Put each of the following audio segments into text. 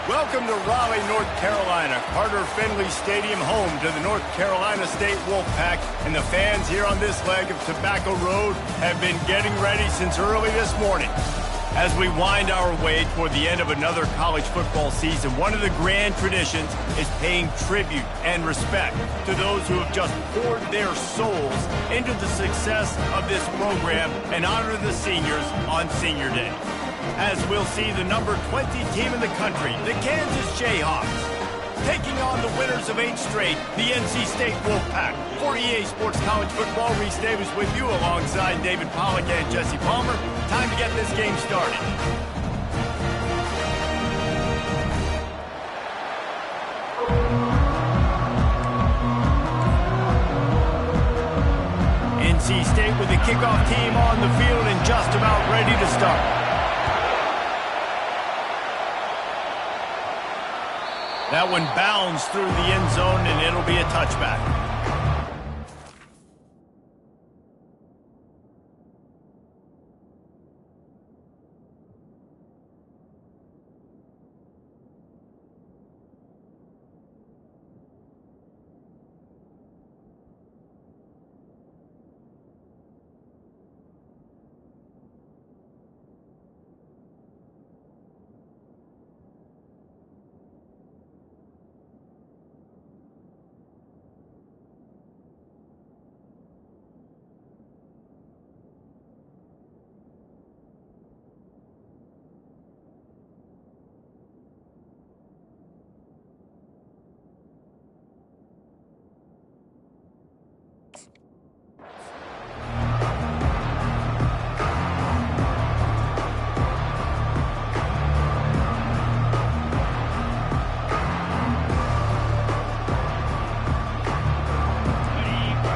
Welcome to Raleigh, North Carolina. Carter Finley Stadium, home to the North Carolina State Wolfpack. And the fans here on this leg of Tobacco Road have been getting ready since early this morning. As we wind our way toward the end of another college football season, one of the grand traditions is paying tribute and respect to those who have just poured their souls into the success of this program and honor the seniors on Senior Day. As we'll see the number 20 team in the country, the Kansas Jayhawks, taking on the winners of 8 straight, the NC State Wolfpack. For EA Sports College Football, Reese Davis with you alongside David Pollack and Jesse Palmer. Time to get this game started. NC State with the kickoff team on the field and just about ready to start. That one bounds through the end zone, and it'll be a touchback.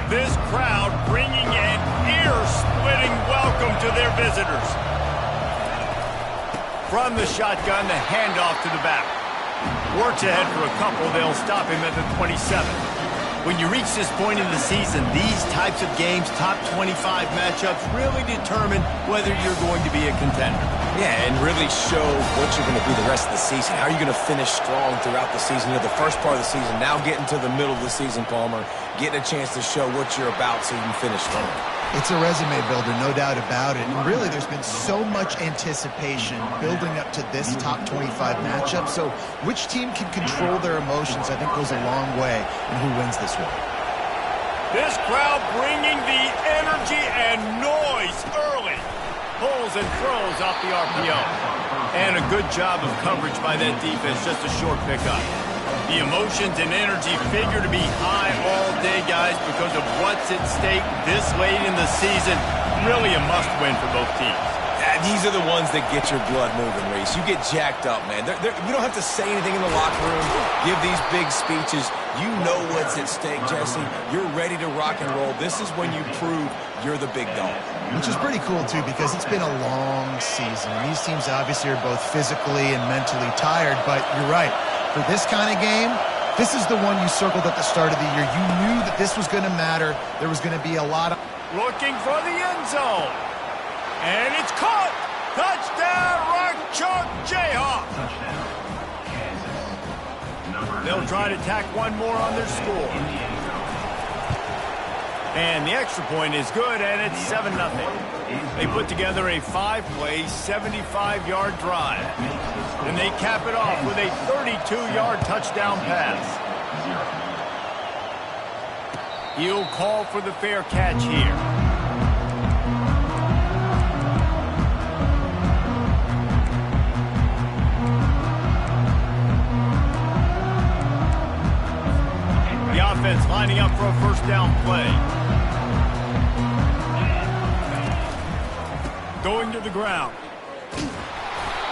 This crowd bringing an ear-splitting welcome to their visitors. From the shotgun, the handoff to the back. Works ahead for a couple. They'll stop him at the 27. When you reach this point in the season, these types of games, top 25 matchups, really determine whether you're going to be a contender. Yeah, and really show what you're going to be the rest of the season. How are you going to finish strong throughout the season? You know, the first part of the season, now getting to the middle of the season, Palmer, getting a chance to show what you're about so you can finish strong. It's a resume builder, no doubt about it. And really, there's been so much anticipation building up to this top 25 matchup. So which team can control their emotions, I think, goes a long way in who wins this one. This crowd bringing the energy and noise early. Pulls and throws off the RPO. And a good job of coverage by that defense, just a short pickup. The emotions and energy figure to be high all day, guys, because of what's at stake this late in the season. Really a must-win for both teams. These are the ones that get your blood moving, Reese. You get jacked up, man. You don't have to say anything in the locker room, give these big speeches. You know what's at stake, Jesse. You're ready to rock and roll. This is when you prove you're the big dog. Which is pretty cool, too, because it's been a long season. These teams obviously are both physically and mentally tired, but you're right. For this kind of game, this is the one you circled at the start of the year. You knew that this was going to matter. There was going to be a lot of... Looking for the end zone. And it's caught. Touchdown, Rock Chalk Jayhawks. They'll try to tack one more on their score. And the extra point is good, and it's 7-0. They put together a 5-play, 75-yard drive. And they cap it off with a 32-yard touchdown pass. He'll call for the fair catch here. The offense lining up for a first down play. Going to the ground.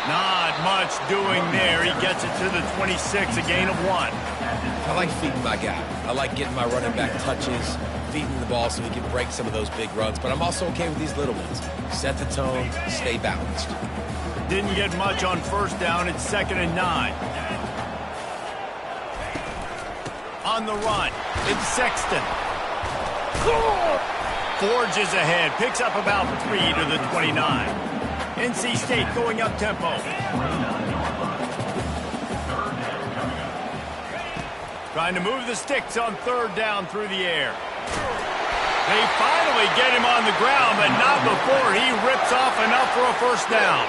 Not much doing there. He gets it to the 26, a gain of 1. I like feeding my guy. I like getting my running back touches, feeding the ball so he can break some of those big runs. But I'm also okay with these little ones. Set the tone, stay balanced. Didn't get much on first down. It's 2nd and 9. On the run, it's Sexton. Forges ahead, picks up about 3 to the 29. NC State going up tempo. Trying to move the sticks on third down through the air. They finally get him on the ground, but not before he rips off enough for a first down.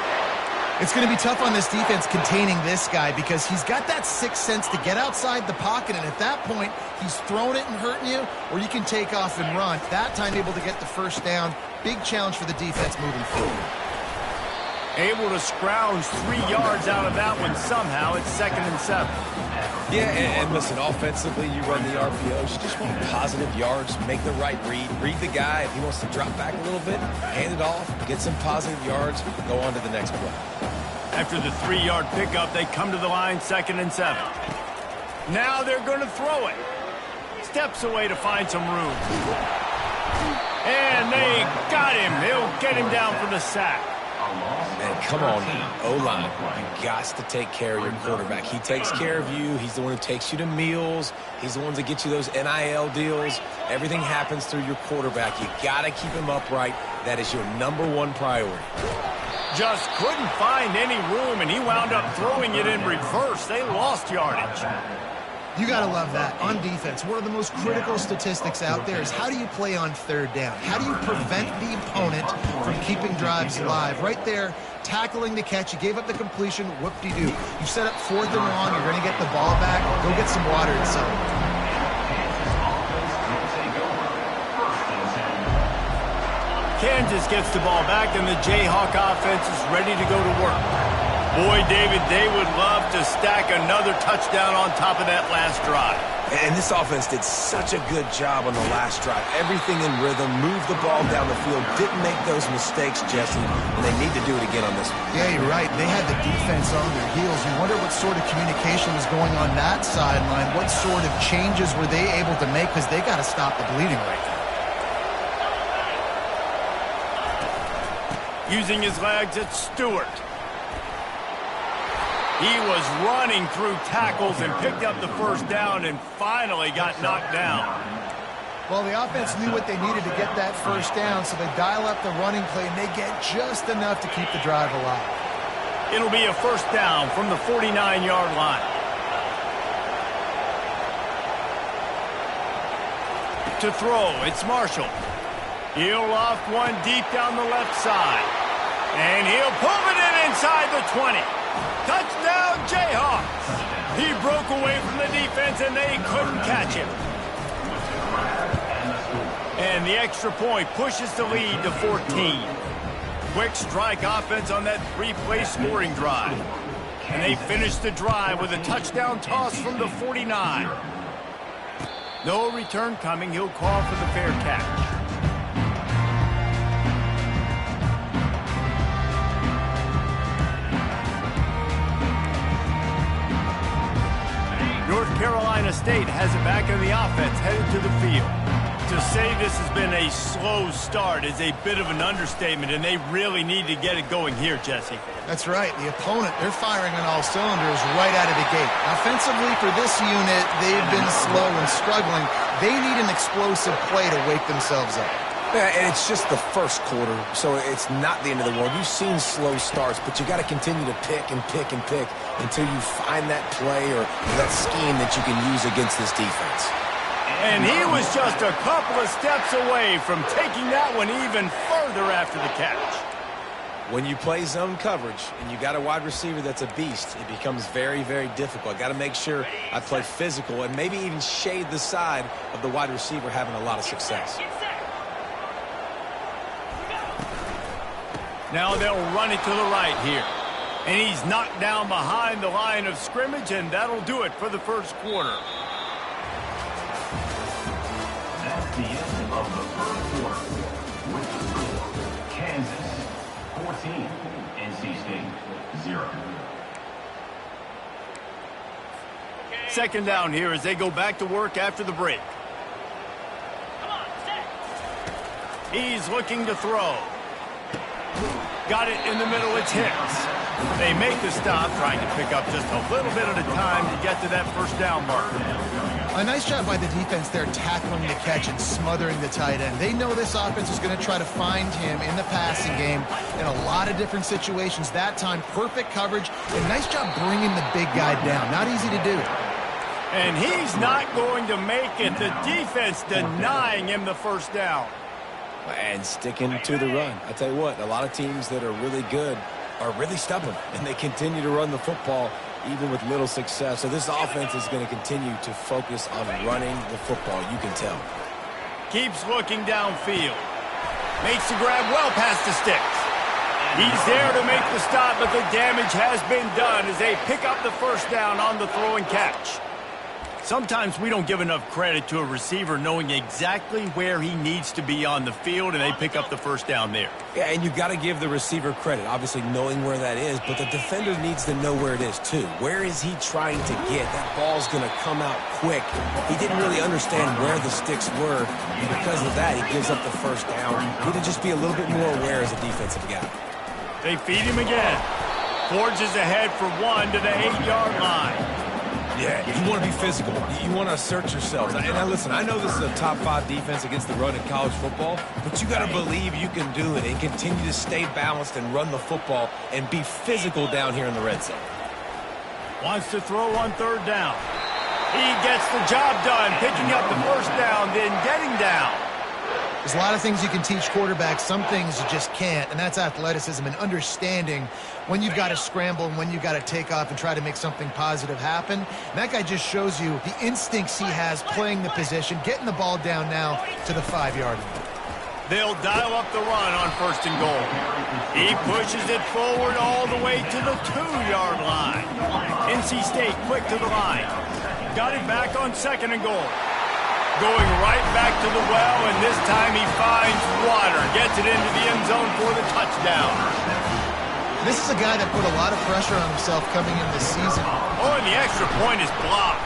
It's going to be tough on this defense containing this guy because he's got that sixth sense to get outside the pocket, and at that point, he's throwing it and hurting you, or you can take off and run. That time able to get the first down. Big challenge for the defense moving forward. Able to scrounge 3 yards out of that one somehow. It's 2nd and 7. Yeah, and listen, offensively, you run the RPOs. You just want positive yards, make the right read. Read the guy. If he wants to drop back a little bit, hand it off, get some positive yards, go on to the next play. After the 3-yard pickup, they come to the line 2nd and 7. Now they're going to throw it. Steps away to find some room. And they got him. He'll get him down for the sack. Man, come on, O-line. You got to take care of your quarterback. He takes care of you. He's the one who takes you to meals. He's the one that gets you those NIL deals. Everything happens through your quarterback. You got to keep him upright. That is your #1 priority. Just couldn't find any room, and he wound up throwing it in reverse. They lost yardage. You got to love that. On defense, one of the most critical statistics out there is how do you play on third down? How do you prevent the opponent from keeping drives alive? Right there, tackling the catch. You gave up the completion. Whoop-de-doo. You set up 4th and long. You're going to get the ball back. Go get some water inside. Kansas gets the ball back, and the Jayhawk offense is ready to go to work. Boy, David, they would love to stack another touchdown on top of that last drive. And this offense did such a good job on the last drive. Everything in rhythm, moved the ball down the field, didn't make those mistakes, Jesse, and they need to do it again on this one. Yeah, you're right. They had the defense on their heels. You wonder what sort of communication was going on that sideline. What sort of changes were they able to make, because they got to stop the bleeding right now. Using his legs, it's Stewart. He was running through tackles and picked up the first down and finally got knocked down. Well, the offense knew what they needed to get that first down, so they dial up the running play, and they get just enough to keep the drive alive. It'll be a first down from the 49-yard line. To throw, it's Marshall. He'll loft one deep down the left side. And he'll pull it in inside the 20. Touchdown, Jayhawks! He broke away from the defense, and they couldn't catch him. And the extra point pushes the lead to 14. Quick strike offense on that 3-play scoring drive. And they finish the drive with a touchdown toss from the 49. No return coming. He'll call for the fair catch. North Carolina State has it back in the offense, headed to the field. To say this has been a slow start is a bit of an understatement, and they really need to get it going here, Jesse. That's right. The opponent, they're firing on all cylinders right out of the gate. Offensively, for this unit, they've been slow and struggling. They need an explosive play to wake themselves up. Yeah, and it's just the first quarter, so it's not the end of the world. You've seen slow starts, but you got to continue to pick and pick and pick until you find that play or that scheme that you can use against this defense. And he was just a couple of steps away from taking that one even further after the catch. When you play zone coverage and you got a wide receiver that's a beast, it becomes very, very difficult. I got to make sure I play physical and maybe even shade the side of the wide receiver having a lot of success. Now they'll run it to the right here. And he's knocked down behind the line of scrimmage, and that'll do it for the first quarter. That's the end of the first quarter. With the score, Kansas 14, NC State 0. Second down here as they go back to work after the break. He's looking to throw. Got it in the middle, it's Hicks. They make the stop, trying to pick up just a little bit at a time to get to that first down marker. A nice job by the defense there, tackling the catch and smothering the tight end. They know this offense is going to try to find him in the passing game in a lot of different situations. That time, perfect coverage, and nice job bringing the big guy down. Not easy to do. And he's not going to make it. The defense denying him the first down. And sticking to the run. I tell you what, a lot of teams that are really good are really stubborn, and they continue to run the football even with little success. So this offense is going to continue to focus on running the football, you can tell. Keeps looking downfield. Makes the grab well past the sticks. He's there to make the stop, but the damage has been done as they pick up the first down on the throw and catch. Sometimes we don't give enough credit to a receiver knowing exactly where he needs to be on the field, and they pick up the first down there. Yeah, and you've got to give the receiver credit, obviously knowing where that is, but the defender needs to know where it is too. Where is he trying to get? That ball's going to come out quick. He didn't really understand where the sticks were, and because of that, he gives up the first down. He need to just be a little bit more aware as a defensive guy. They feed him again. Forges ahead for one to the 8-yard line. Yeah, you want to be physical. You want to assert yourselves. And now listen, I know this is a top 5 defense against the run in college football, but you got to believe you can do it and continue to stay balanced and run the football and be physical down here in the red zone. Wants to throw on third down. He gets the job done, picking up the first down, then getting down. There's a lot of things you can teach quarterbacks. Some things you just can't, and that's athleticism and understanding when you've got to scramble and when you've got to take off and try to make something positive happen. And that guy just shows you the instincts he has playing the position, getting the ball down now to the 5-yard line. They'll dial up the run on first and goal. He pushes it forward all the way to the 2-yard line. NC State quick to the line. Got it back on second and goal. Going right back to the well, and this time he finds water. Gets it into the end zone for the touchdown. This is a guy that put a lot of pressure on himself coming in this season. Oh, and the extra point is blocked.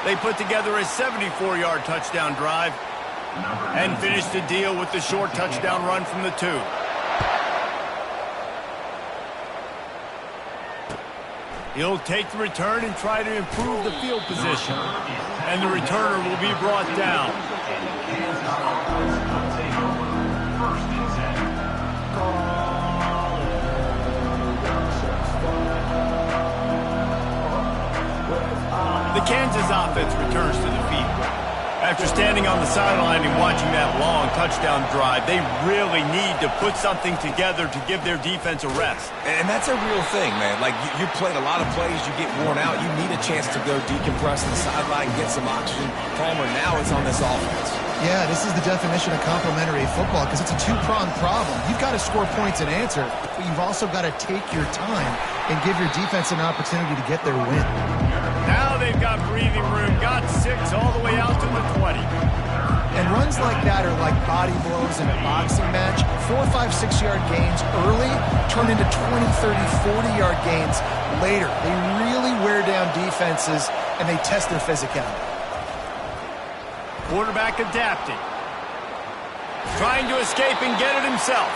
They put together a 74-yard touchdown drive and finished the deal with the short touchdown run from the 2. He'll take the return and try to improve the field position. And the returner will be brought down. The Kansas offense returns to the field. After standing on the sideline and watching that long touchdown drive, they really need to put something together to give their defense a rest. And that's a real thing, man. Like, you played a lot of plays, you get worn out, you need a chance to go decompress on the sideline, get some oxygen. Palmer, now it's on this offense. Yeah, this is the definition of complementary football because it's a two-pronged problem. You've got to score points and answer, but you've also got to take your time and give your defense an opportunity to get their win. Now they've got breathing room, got 6 all the way out to the 20. And runs like that are like body blows in a boxing match. 4, 5, 6-yard gains early turn into 20, 30, 40-yard gains later. They really wear down defenses, and they test their physicality. Quarterback adapting. Trying to escape and get it himself.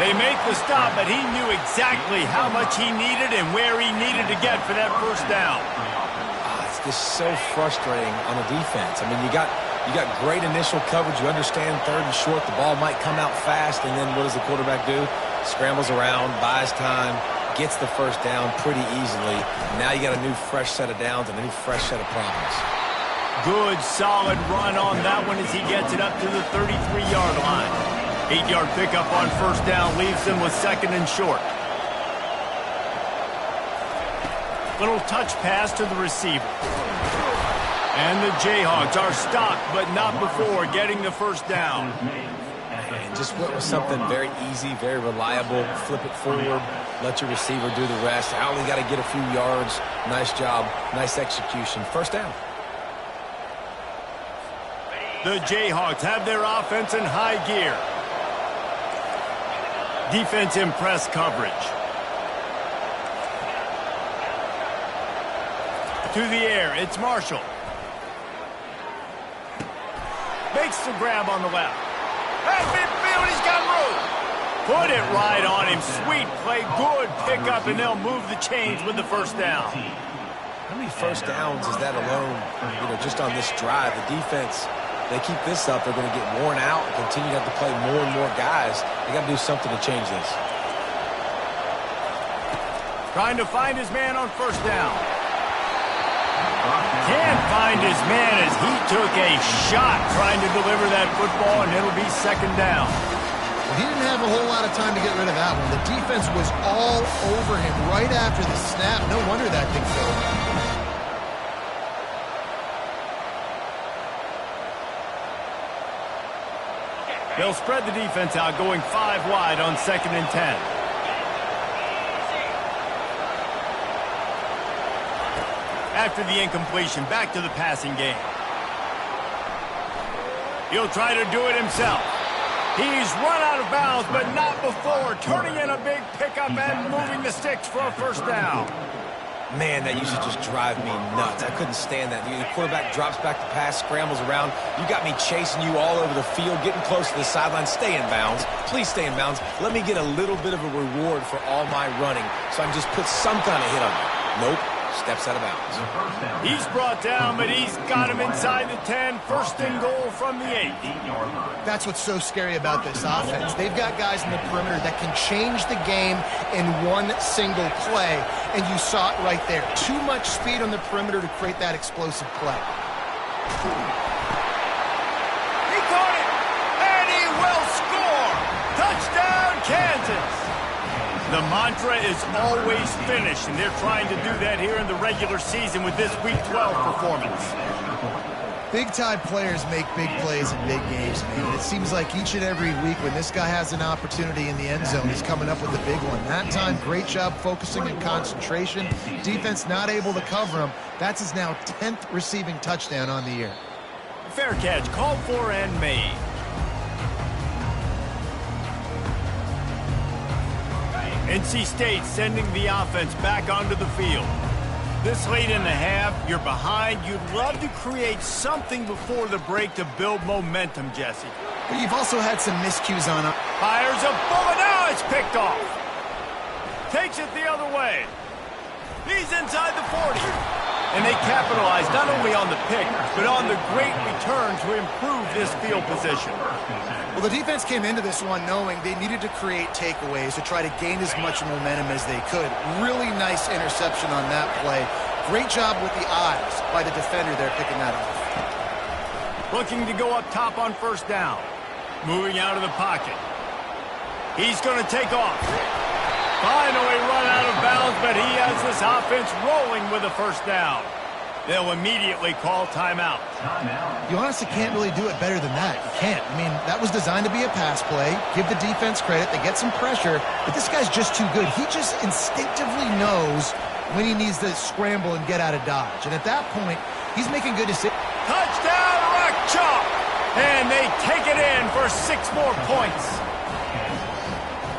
They make the stop, but he knew exactly how much he needed and where he needed to get for that first down. It's just so frustrating on a defense. I mean, you got great initial coverage. You understand third and short. The ball might come out fast, and then what does the quarterback do? Scrambles around, buys time, gets the first down pretty easily. Now you got a new fresh set of downs and a new fresh set of problems. Good, solid run on that one as he gets it up to the 33-yard line. 8-yard pickup on first down leaves them with second and short. Little touch pass to the receiver. And the Jayhawks are stopped, but not before getting the first down. And just went with something very easy, very reliable. Flip it forward, let your receiver do the rest. I only got to get a few yards. Nice job, nice execution. First down. The Jayhawks have their offense in high gear. Defense in press coverage. To the air, it's Marshall. Makes the grab on the left. At midfield, he's got room. Put it right on him. Sweet play, good pickup, and they'll move the chains with the first down. How many first downs is that alone, just on this drive? The defense, they keep this up, they're going to get worn out and continue to have to play more and more guys. They got to do something to change this. Trying to find his man on first down. Can't find his man as he took a shot trying to deliver that football, and it'll be second down. Well, he didn't have a whole lot of time to get rid of that one. The defense was all over him right after the snap. No wonder that thing fell. They'll spread the defense out, going 5 wide on 2nd and 10. After the incompletion, back to the passing game. He'll try to do it himself. He's run out of bounds, but not before turning in a big pickup and moving the sticks for a first down. Man, that used to just drive me nuts. I couldn't stand that. The quarterback drops back to pass, scrambles around. You got me chasing you all over the field, getting close to the sideline. Stay in bounds. Please stay in bounds. Let me get a little bit of a reward for all my running so I can just put some kind of hit on you. Nope. Steps out of bounds. He's brought down, but he's got him inside the 10. First and goal from the 8. That's what's so scary about this offense. They've got guys in the perimeter that can change the game in one single play, and you saw it right there. Too much speed on the perimeter to create that explosive play. He caught it, and he will score. Touchdown, Kansas. The mantra is always finish, and they're trying to do that here in the regular season with this Week 12 performance. Big-time players make big plays in big games, man. It seems like each and every week when this guy has an opportunity in the end zone, he's coming up with a big one. That time, great job focusing and concentration. Defense not able to cover him. That's his now 10th receiving touchdown on the year. Fair catch, called for and made. NC State sending the offense back onto the field. This late in the half, you're behind. You'd love to create something before the break to build momentum, Jesse. But you've also had some miscues on it. Fires a bullet. Now it's picked off. Takes it the other way. He's inside the 40. And they capitalize not only on the pick, but on the great return to improve this field position. Well, the defense came into this one knowing they needed to create takeaways to try to gain as much momentum as they could. Really nice interception on that play. Great job with the eyes by the defender there picking that off. Looking to go up top on first down. Moving out of the pocket. He's going to take off. Finally run out of bounds, but he has this offense rolling with a first down. They'll immediately call timeout. You honestly can't really do it better than that. You can't. I mean, that was designed to be a pass play. Give the defense credit. They get some pressure, but this guy's just too good. He just instinctively knows when he needs to scramble and get out of dodge. And at that point, he's making good decisions. Touchdown, Rock Chalk! And they take it in for 6 more points.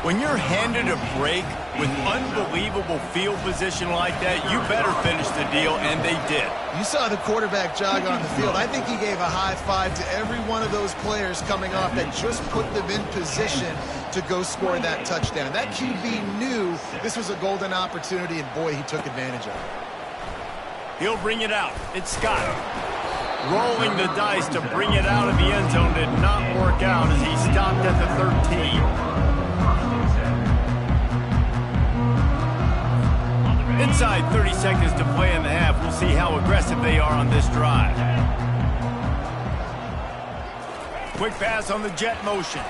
When you're handed a break with unbelievable field position like that, you better finish the deal, and they did. You saw the quarterback jog on the field. I think he gave a high five to every one of those players coming off that just put them in position to go score that touchdown. That QB knew this was a golden opportunity, and boy, he took advantage of it. He'll bring it out. It's Scott. Rolling the dice to bring it out of the end zone did not work out as he stopped at the 13. Inside 30 seconds to play in the half. We'll see how aggressive they are on this drive. Quick pass on the jet motion.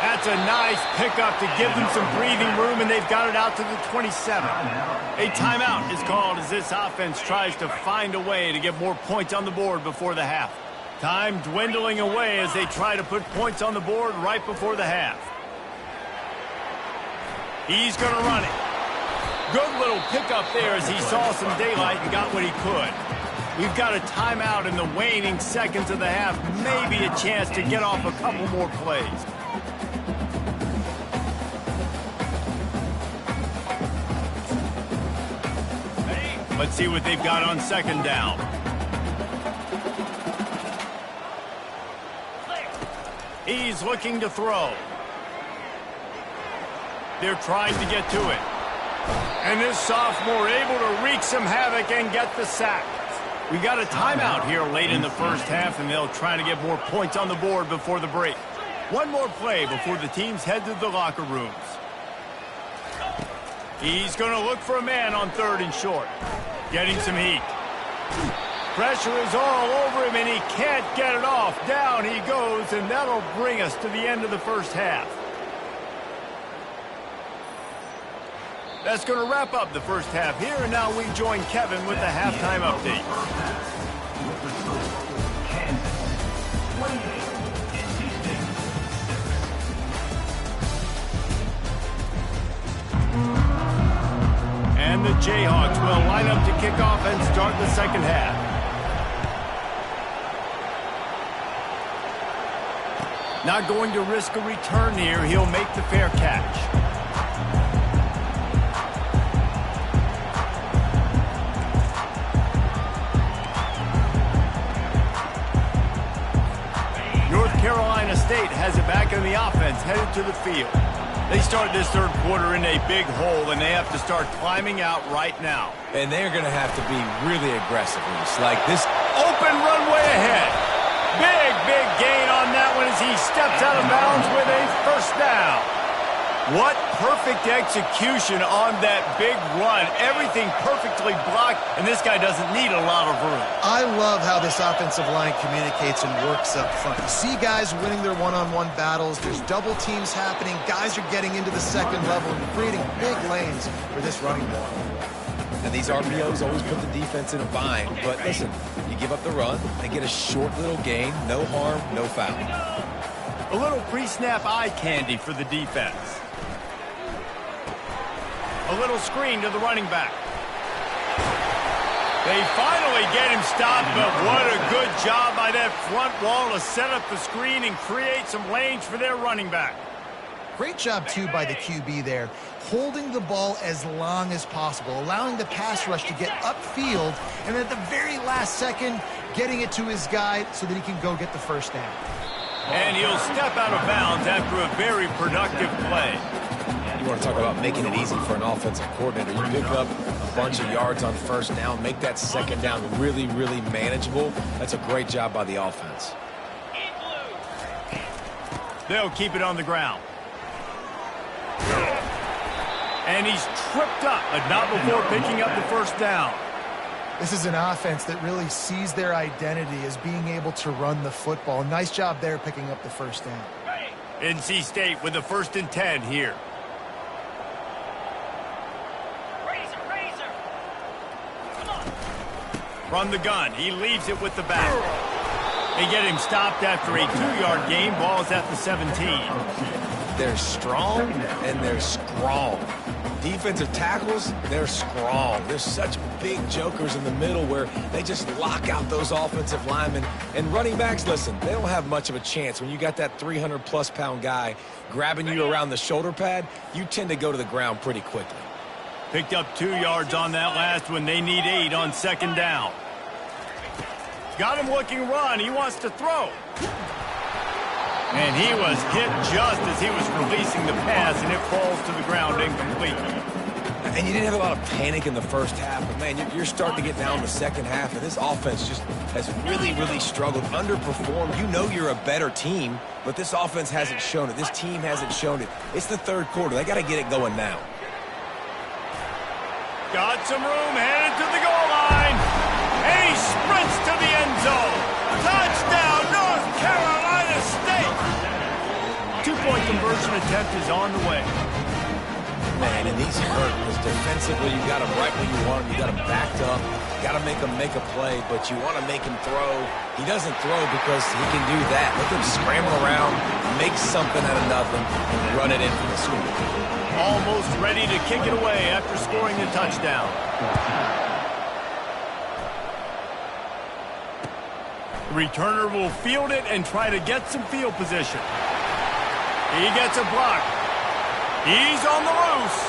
That's a nice pickup to give them some breathing room, and they've got it out to the 27. A timeout is called as this offense tries to find a way to get more points on the board before the half. Time dwindling away as they try to put points on the board right before the half. He's going to run it. Good little pickup there as he saw some daylight and got what he could. We've got a timeout in the waning seconds of the half. Maybe a chance to get off a couple more plays. Let's see what they've got on second down. He's looking to throw. They're trying to get to it. And this sophomore able to wreak some havoc and get the sack. We got a timeout here late in the first half, and they'll try to get more points on the board before the break. One more play before the teams head to the locker rooms. He's going to look for a man on 3rd and short. Getting some heat. Pressure is all over him, and he can't get it off. Down he goes, and that'll bring us to the end of the first half. That's going to wrap up the first half here, and now we join Kevin with the halftime update. And the Jayhawks will line up to kick off and start the second half. Not going to risk a return here. He'll make the fair catch. North Carolina State has it back in the offense, headed to the field. They start this third quarter in a big hole, and they have to start climbing out right now. And they're going to have to be really aggressive. It's like this open runway ahead. Big gain on that one as he steps out of bounds with a first down. What perfect execution on that big run. Everything perfectly blocked, and this guy doesn't need a lot of room. I love how this offensive line communicates and works up front. You see guys winning their one-on-one battles. There's double teams happening. Guys are getting into the second level and creating big lanes for this running back. And these RPOs always put the defense in a bind. But listen, you give up the run, they get a short little gain, no harm, no foul. A little pre-snap eye candy for the defense. A little screen to the running back. They finally get him stopped, but what a good job by that front wall to set up the screen and create some lanes for their running back. Great job, too, by the QB there, holding the ball as long as possible, allowing the pass rush to get upfield, and at the very last second, getting it to his guy so that he can go get the first down. And he'll step out of bounds after a very productive play. You want to talk about making it easy for an offensive coordinator. You pick up a bunch of yards on first down, make that second down really manageable. That's a great job by the offense. They'll keep it on the ground. And he's tripped up, but not before picking up the first down. This is an offense that really sees their identity as being able to run the football. Nice job there picking up the first down. NC State with the 1st and 10 here. From the gun, he leaves it with the back. They get him stopped after a 2-yard gain. Ball's at the 17. They're strong and they're strong. Defensive tackles, they're strong. There's such big jokers in the middle where they just lock out those offensive linemen. And running backs, listen, they don't have much of a chance. When you got that 300-plus pound guy grabbing you around the shoulder pad, you tend to go to the ground pretty quickly. Picked up 2 yards on that last one. They need 8 on second down. Got him looking run. He wants to throw. And he was hit just as he was releasing the pass, and it falls to the ground incomplete. And you didn't have a lot of panic in the first half, but, man, you're starting to get down in the second half, and this offense just has really struggled, underperformed. You know you're a better team, but this offense hasn't shown it. This team hasn't shown it. It's the third quarter. They got to get it going now. Got some room, headed to the goal line, and he sprints to the end zone. Touchdown, North Carolina State! 2-point conversion attempt is on the way. Man, and these hurt because defensively you got him right where you want him. You got him backed up. Got to make him make a play, but you want to make him throw. He doesn't throw because he can do that. Let him scramble around, make something out of nothing, and run it in for the score. Almost ready to kick it away after scoring the touchdown. The returner will field it and try to get some field position. He gets a block. He's on the loose.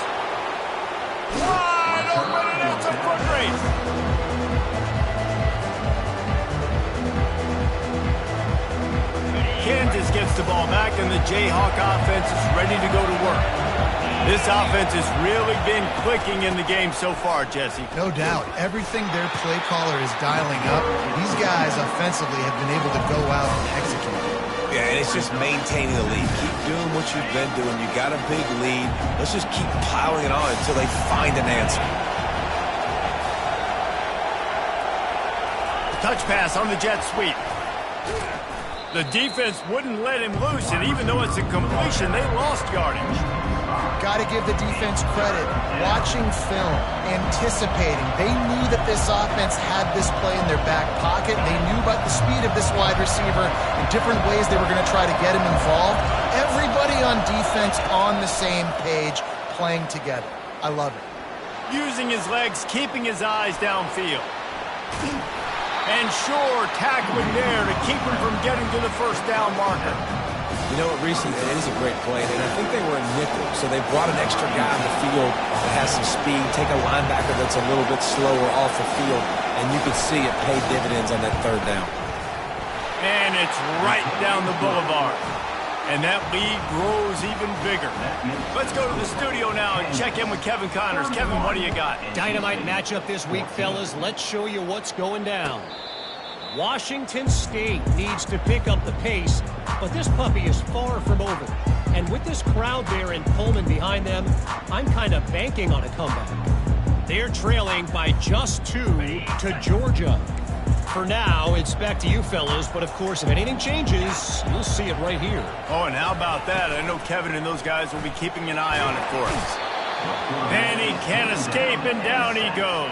Wide open, and it's a foot race. Kansas gets the ball back, and the Jayhawk offense is ready to go to work. This offense has really been clicking in the game so far, Jesse. No doubt. Everything their play caller is dialing up, these guys offensively have been able to go out and execute. Yeah, and it's just maintaining the lead. Keep doing what you've been doing. You got a big lead. Let's just keep piling it on until they find an answer. Touch pass on the jet sweep. The defense wouldn't let him loose, and even though it's a completion, they lost yardage. Got to give the defense credit. Watching film, anticipating. They knew that this offense had this play in their back pocket. They knew about the speed of this wide receiver and different ways they were going to try to get him involved. Everybody on defense on the same page, playing together. I love it. Using his legs, keeping his eyes downfield. And sure, tackling there to keep him from getting to the first down marker. You know what, Reese, it is a great play, and I think they were in nickel, so they brought an extra guy on the field that has some speed, take a linebacker that's a little bit slower off the field, and you can see it pay dividends on that third down. And it's right down the boulevard. And that lead grows even bigger. Let's go to the studio now and check in with Kevin Connors. Kevin, what do you got? Dynamite matchup this week, fellas. Let's show you what's going down. Washington State needs to pick up the pace, but this puppy is far from over. And with this crowd there in Pullman behind them, I'm kind of banking on a comeback. They're trailing by just 2 to Georgia. For now, it's back to you fellas, but of course, if anything changes, you'll see it right here. Oh, and how about that? I know Kevin and those guys will be keeping an eye on it for us. And he can't escape, and down he goes.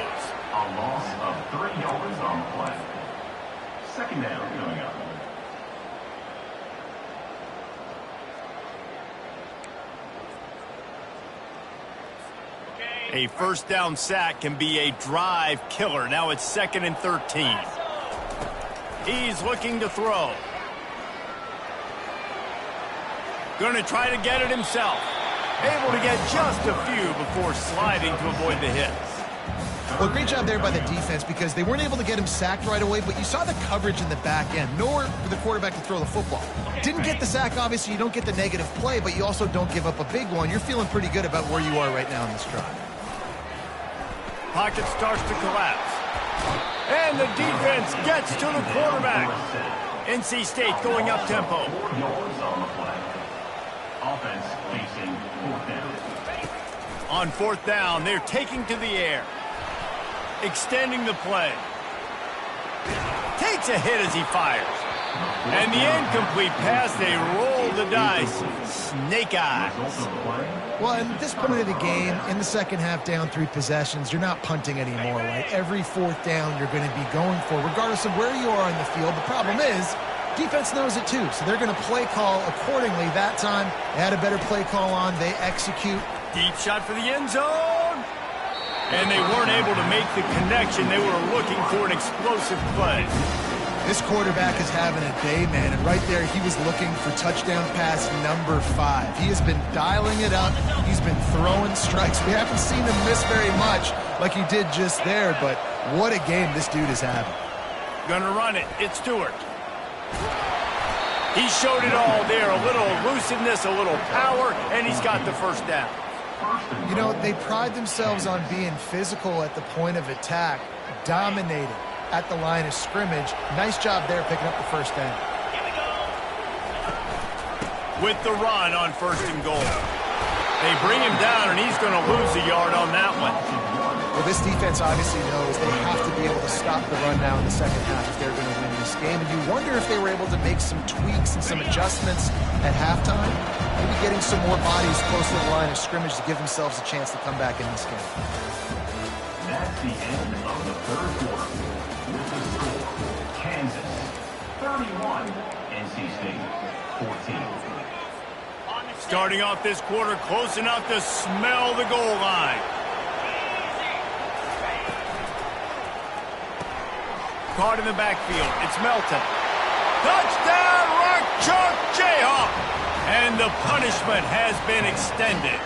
A loss of 3 yards on the play. Second down coming up. A first down sack can be a drive killer. Now it's 2nd and 13. He's looking to throw. Going to try to get it himself. Able to get just a few before sliding to avoid the hits. Well, great job there by the defense because they weren't able to get him sacked right away, but you saw the coverage in the back end. Nowhere for the quarterback to throw the football. Didn't get the sack, obviously. You don't get the negative play, but you also don't give up a big one. You're feeling pretty good about where you are right now in this drive. Pocket starts to collapse. And the defense gets to the quarterback. NC State going up tempo. 4 yards on the play. Offense facing 4th down. On 4th down, they're taking to the air. Extending the play. Takes a hit as he fires. And the incomplete pass, they roll the dice. Snake eyes. Well, at this point of the game, in the second half, down 3 possessions, you're not punting anymore, right? Every 4th down you're going to be going for, regardless of where you are on the field. The problem is, defense knows it too, so they're going to play call accordingly. That time, they had a better play call on. They execute. Deep shot for the end zone. And they weren't able to make the connection. They were looking for an explosive play. This quarterback is having a day, man, and right there he was looking for touchdown pass number 5. He has been dialing it up. He's been throwing strikes. We haven't seen him miss very much like he did just there, but what a game this dude is having. Gonna run it. It's Stewart. He showed it all there. A little elusiveness, a little power, and he's got the first down. You know, they pride themselves on being physical at the point of attack, dominating at the line of scrimmage. Nice job there picking up the first down. With the run on 1st and goal. They bring him down, and he's going to lose a yard on that one. Well, this defense obviously knows they have to be able to stop the run now in the second half if they're going to win this game. And you wonder if they were able to make some tweaks and some adjustments at halftime. Maybe getting some more bodies close to the line of scrimmage to give themselves a chance to come back in this game. That's the end of the 3rd quarter. With the score, Kansas 31, NC State 14. Starting off this quarter close enough to smell the goal line. Caught in the backfield. It's Melton. Touchdown, Rock Chalk Jayhawk. And the punishment has been extended.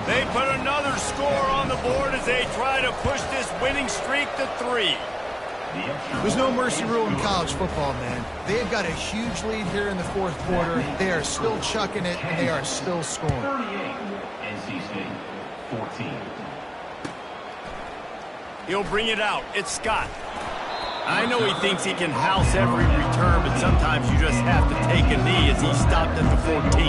They put another score on the board as they try to push this winning streak to 3. There's no mercy rule in college football, man. They've got a huge lead here in the 4th quarter. They are still chucking it, and they are still scoring. 38, NC State 14. He'll bring it out. It's Scott. I know he thinks he can house every return, but sometimes you just have to take a knee as he stopped at the 14.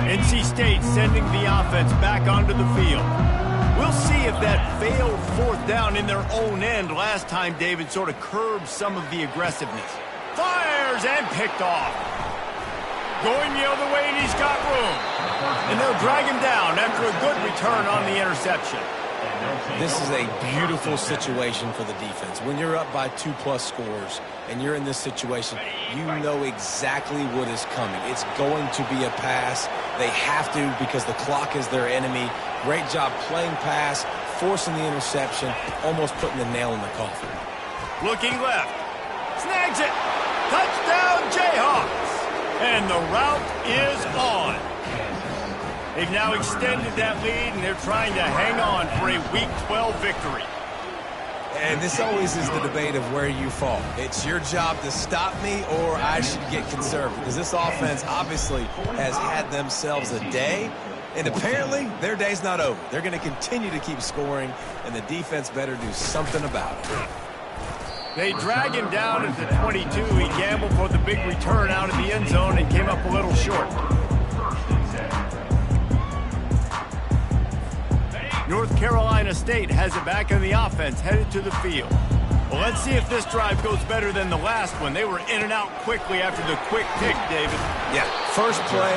NC State sending the offense back onto the field. We'll see if that failed fourth down in their own end last time David sort of curbed some of the aggressiveness. Fires and picked off. Going the other way, and he's got room. And they'll drag him down after a good return on the interception. This is a beautiful situation for the defense. When you're up by 2+ scores and you're in this situation, you know exactly what is coming. It's going to be a pass. They have to because the clock is their enemy. Great job playing pass, forcing the interception, almost putting the nail in the coffin. Looking left. Snags it. Touchdown, Jayhawks. And the route is on. They've now extended that lead, and they're trying to hang on for a Week 12 victory. And this always is the debate of where you fall. It's your job to stop me, or I should get conservative. Because this offense obviously has had themselves a day, and apparently their day's not over. They're going to continue to keep scoring, and the defense better do something about it. They drag him down at the 22. He gambled for the big return out of the end zone and came up a little short. North Carolina State has it back in the offense, headed to the field. Well, let's see if this drive goes better than the last one. They were in and out quickly after the quick pick, David. Yeah, first play,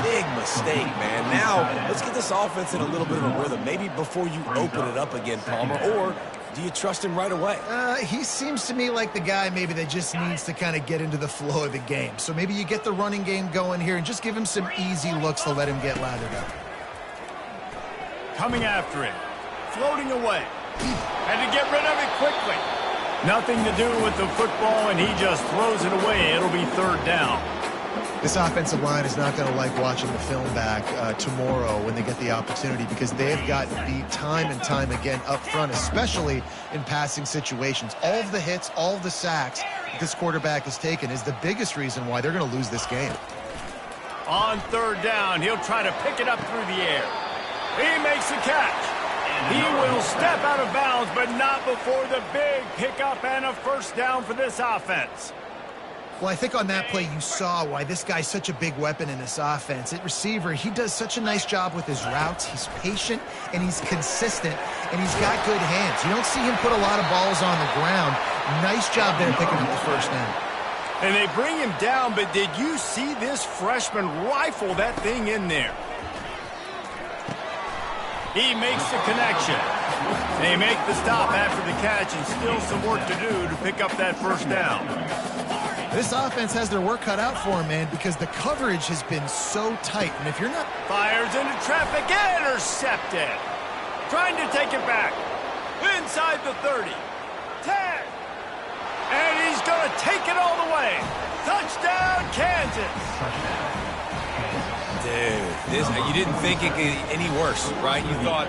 big mistake, man. Now, let's get this offense in a little bit of a rhythm. Maybe before you open it up again, Palmer, or do you trust him right away? He seems to me like the guy maybe that just needs to kind of get into the flow of the game. So maybe you get the running game going here and just give him some easy looks to let him get lathered up. Coming after him. Floating away. Had to get rid of it quickly. Nothing to do with the football, and he just throws it away. It'll be third down. This offensive line is not going to like watching the film back tomorrow when they get the opportunity because they have gotten beat time and time again up front, especially in passing situations. All of the hits, all of the sacks that this quarterback has taken is the biggest reason why they're going to lose this game. On third down, he'll try to pick it up through the air. He makes the catch. He will step out of bounds, but not before the big pickup and a first down for this offense. Well, I think on that play you saw why this guy's such a big weapon in this offense. At receiver, he does such a nice job with his routes. He's patient, and he's consistent, and he's got good hands. You don't see him put a lot of balls on the ground. Nice job there picking up the first down. And they bring him down, but did you see this freshman rifle that thing in there? He makes the connection. They make the stop after the catch, and still some work to do to pick up that first down. This offense has their work cut out for him, man, because the coverage has been so tight. And if you're not... Fires into traffic, intercepted. Trying to take it back. Inside the 30. 10. And he's going to take it all the way. Touchdown, Kansas. Dude, you didn't think it could get any worse, right? You thought